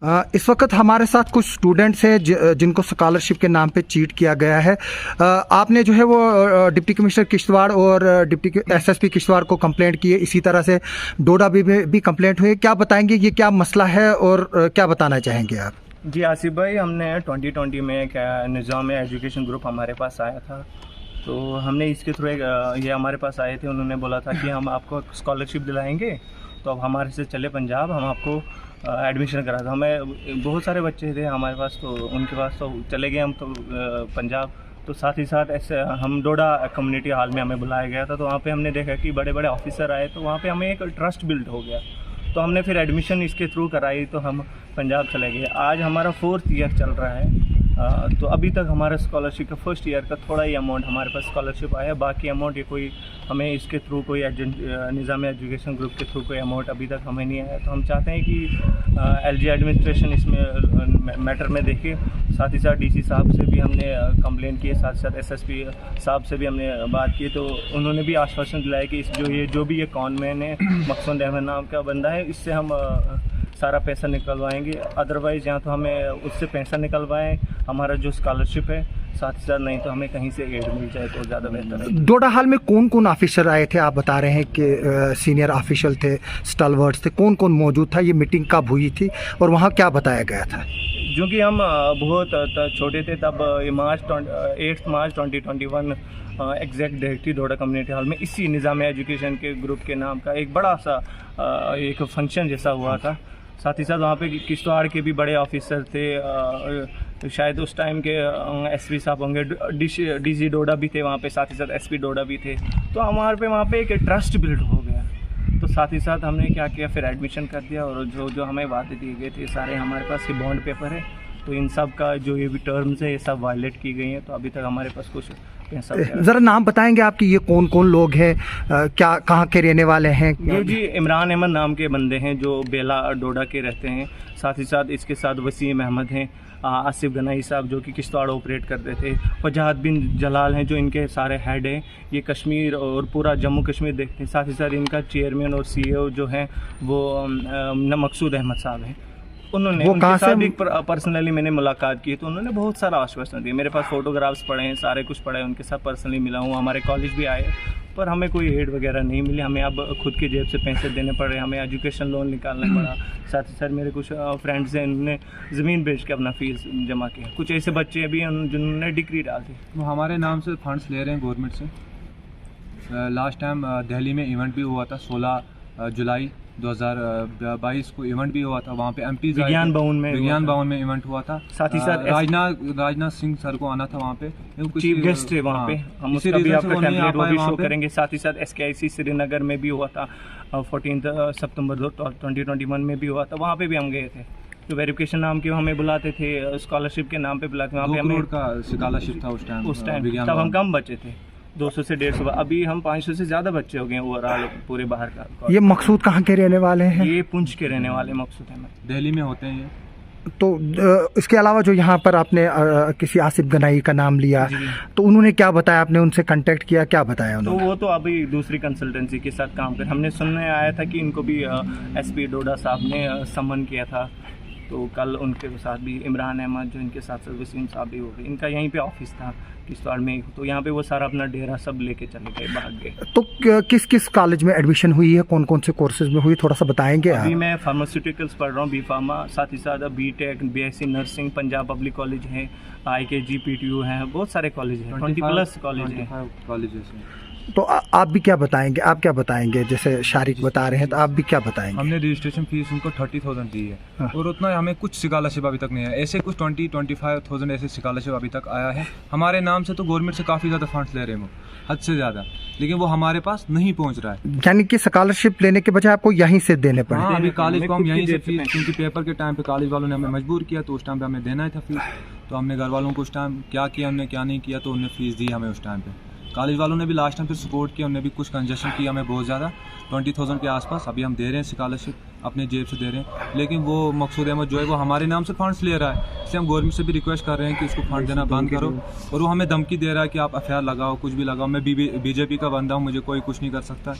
इस वक्त हमारे साथ कुछ स्टूडेंट्स हैं जिनको स्कॉलरशिप के नाम पे चीट किया गया है। आपने जो है वो डिप्टी कमिश्नर किश्तवाड़ और डिप्टी एसएसपी किश्तवाड़ को कंप्लेंट की है, इसी तरह से डोडा भी कंप्लेंट हुई है। क्या बताएंगे, ये क्या मसला है और क्या बताना चाहेंगे आप? जी आसिफ भाई, हमने 2020 में क्या निज़ाम एजुकेशन ग्रुप हमारे पास आया था, तो हमने इसके थ्रू ये हमारे पास आए थे। उन्होंने बोला था कि हम आपको स्कॉलरशिप दिलाएंगे, तो अब हमारे से चले पंजाब, हम आपको एडमिशन करा था। हमें बहुत सारे बच्चे थे हमारे पास, तो उनके पास तो चले गए हम तो पंजाब। तो साथ ही साथ ऐसे हम डोडा कम्युनिटी हॉल में हमें बुलाया गया था, तो वहाँ पे हमने देखा कि बड़े बड़े ऑफिसर आए, तो वहाँ पे हमें एक ट्रस्ट बिल्ड हो गया। तो हमने फिर एडमिशन इसके थ्रू कराई, तो हम पंजाब चले गए। आज हमारा 4th ईयर चल रहा है, तो अभी तक हमारा स्कॉलरशिप का 1st ईयर का थोड़ा ही अमाउंट हमारे पास स्कॉलरशिप आया। बाकी अमाउंट ये कोई हमें इसके थ्रू कोई निज़ाम एजुकेशन ग्रुप के थ्रू कोई अमाउंट अभी तक हमें नहीं आया। तो हम चाहते हैं कि एलजी एडमिनिस्ट्रेशन इसमें मैटर में देखे। साथ ही साथ डीसी साहब से भी हमने कंप्लेन की है, साथ ही साथ एसएसपी साहब से भी हमने बात की, तो उन्होंने भी आश्वासन दिलाया कि जो भी ये कॉनमैन है, मकसूद अहमद नाम का बंदा है, इससे हम सारा पैसा निकलवाएंगे। अदरवाइज़ यहाँ तो हमें उससे पैसा निकलवाएं, हमारा जो स्कॉलरशिप है, साथ ही साथ नहीं तो हमें कहीं से एड मिल जाए तो ज़्यादा बेहतर है। डोडा हाल में कौन कौन ऑफिसर आए थे? आप बता रहे हैं कि सीनियर ऑफिशियल थे, स्टालवर्ड्स थे, कौन कौन मौजूद था? ये मीटिंग कब हुई थी और वहाँ क्या बताया गया था? क्योंकि हम बहुत छोटे थे तब, 8 मार्च 2021 एग्जैक्ट डेट थी डोडा कम्युनिटी हॉल में, इसी निज़ाम एजुकेशन के ग्रुप के नाम का एक बड़ा सा एक फंक्शन जैसा हुआ था। साथ ही साथ वहाँ पे किश्तवाड़ के भी बड़े ऑफिसर थे, तो शायद उस टाइम के एसपी साहब होंगे, डीसी डोडा भी थे वहाँ पे, साथ ही साथ एसपी डोडा भी थे। तो हमारे पे वहाँ पे एक ट्रस्ट बिल्ड हो गया। तो साथ ही साथ हमने क्या किया, फिर एडमिशन कर दिया, और जो हमें वादे दिए गए थे सारे हमारे पास ये बॉन्ड पेपर है, तो इन सब का जो ये भी टर्म्स है ये सब वायलेट की गई हैं। तो अभी तक हमारे पास कुछ पैसा। ज़रा नाम बताएंगे आपकी, ये कौन कौन लोग हैं, क्या कहाँ के रहने वाले हैं? ये जी इमरान अहमद नाम के बंदे हैं जो बेला डोडा के रहते हैं। साथ ही साथ इसके साथ वसीम अहमद हैं, आसिफ गनाई साहब जो कि किश्तवाड़ ऑपरेट करते थे, फजहत बिन जलाल हैं जो इनके सारे हेड हैं, ये कश्मीर और पूरा जम्मू कश्मीर देखते हैं। साथ ही साथ इनका चेयरमैन और सीईओ जो हैं वो मकसूद अहमद साहब हैं। उन्होंने उनके साथ भी पर्सनली मैंने मुलाकात की, तो उन्होंने बहुत सारा आश्वासन दिया। मेरे पास फ़ोटोग्राफ्स पड़े हैं, सारे कुछ पड़े हैं, उनके साथ पर्सनली मिला हूँ। हमारे कॉलेज भी आए, पर हमें कोई एड वगैरह नहीं मिली। हमें अब खुद की जेब से पैसे देने पड़े, हमें एजुकेशन लोन निकालना पड़ा। साथ ही साथ मेरे कुछ फ्रेंड्स हैं, उन्होंने ज़मीन बेच के अपना फ़ीस जमा किया। कुछ ऐसे बच्चे भी हैं जिन्होंने डिग्री डाल दी। वो हमारे नाम से फंड्स ले रहे हैं गवर्नमेंट से। लास्ट टाइम दिल्ली में इवेंट भी हुआ था, 16 जुलाई 2022 को इवेंट भी हुआ था। वहाँ पे एमपी विज्ञान भवन में इवेंट हुआ था। साथ ही साथ राजनाथ सिंह सर को आना था वहाँ पे, चीफ गेस्ट थे वहाँ पे। हम उसका भी आपका टेम्पलेट वो भी शो करेंगे। साथ ही साथ SKIC श्रीनगर में भी हुआ था, 14 सितंबर 2021 में भी हुआ था, वहाँ पे भी हम गए थे। तो वेरिफिकेशन नाम के हमें बुलाते थे, स्कॉलरशिप के नाम पे बुलाते, वहाँ पे हमें का स्कॉलरशिप था उस टाइम तब हम कम बचे थे, 200 से 150। अभी हम 500 से ज़्यादा बच्चे हो गए ओवरऑल पूरे बाहर का। ये मकसूद कहाँ के रहने वाले हैं? ये पुंछ के रहने वाले मकसूद हैं, दिल्ली में होते हैं ये। तो इसके अलावा जो यहाँ पर आपने किसी आसिफ गनाई का नाम लिया, तो उन्होंने क्या बताया? आपने उनसे कांटेक्ट किया, क्या बताया उन्होंने? तो वो तो अभी दूसरी कंसल्टेंसी के साथ काम कर, हमने सुनने आया था कि इनको भी एसपी डोडा साहब ने समन किया था। तो कल उनके साथ भी इमरान अहमद जो इनके साथ वसीम साहब भी हो गए, इनका यहीं पे ऑफिस था किश्तवाड़ में, तो यहाँ पे वो सारा अपना डेरा सब लेके चले गए, भाग गए। तो किस किस कॉलेज में एडमिशन हुई है, कौन कौन से कोर्सेज में हुई, थोड़ा सा बताएंगे? अभी मैं फार्मास्यूटिकल्स पढ़ रहा हूँ, B.Pharma, साथ ही साथ BTech, BSc nursing, Punjab public college है, IKG PTU है, बहुत सारे कॉलेज हैं, 20+ कॉलेज हैं। तो आप भी क्या बताएंगे? आप क्या बताएंगे? जैसे शारिक बता रहे हैं, तो आप भी क्या बताएंगे? हमने रजिस्ट्रेशन फीस उनको 30,000 दी है। हाँ। और उतना हमें कुछ स्कॉलरशिप अभी तक नहीं है। ऐसे कुछ 20-25,000 ऐसे स्कॉलरशिप अभी तक आया है हमारे नाम से। तो गवर्नमेंट से काफ़ी ज़्यादा फंड्स ले रहे हैं वो, हद से ज़्यादा, लेकिन वो हमारे पास नहीं पहुँच रहा है। यानी कि स्कॉलरशिप लेने के बजाय आपको यहीं से देने पड़े? हाँ, अभी कॉलेज को हम यहीं से फीस, क्योंकि पेपर के टाइम पे कॉलेज वालों ने हमें मजबूर किया, तो उस टाइम पे हमें देना ही था फीस। तो हमने घर वालों को उस टाइम क्या किया, हमने क्या नहीं किया, तो उन्होंने फीस दी हमें उस टाइम पे। कॉलेज वालों ने भी लास्ट टाइम फिर सपोर्ट किया, उन्होंने भी कुछ कंजेशन किया हमें बहुत ज़्यादा, 20,000 के आसपास अभी हम दे रहे हैं स्कॉलरशिप, अपने जेब से दे रहे हैं। लेकिन वो मकसूद अहमद जो है वो हमारे नाम से फंड्स ले रहा है, इसलिए हम गवर्नमेंट से भी रिक्वेस्ट कर रहे हैं कि उसको फंड देना बंद करो। और वो हमें धमकी दे रहा है कि आप FIR लगाओ, कुछ भी लगाओ। मैं BJP का बंदा हूँ, मुझे कोई कुछ नहीं कर सकता।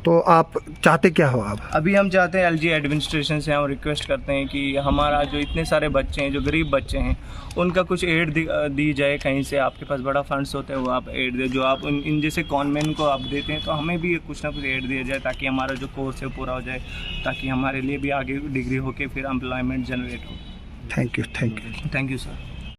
तो आप चाहते क्या हो आप? अभी हम चाहते हैं एलजी एडमिनिस्ट्रेशन से हम रिक्वेस्ट करते हैं कि हमारा जो इतने सारे बच्चे हैं, जो गरीब बच्चे हैं, उनका कुछ एड दी जाए कहीं से। आपके पास बड़ा फंड्स होते हैं, वो आप एड दे, जो आप इन जैसे कॉन्वेंट को आप देते हैं, तो हमें भी कुछ ना कुछ एड दिया जाए ताकि हमारा जो कोर्स है पूरा हो जाए, ताकि हमारे लिए भी आगे डिग्री होके फिर एम्प्लॉयमेंट जनरेट हो। Thank you. Thank you sir.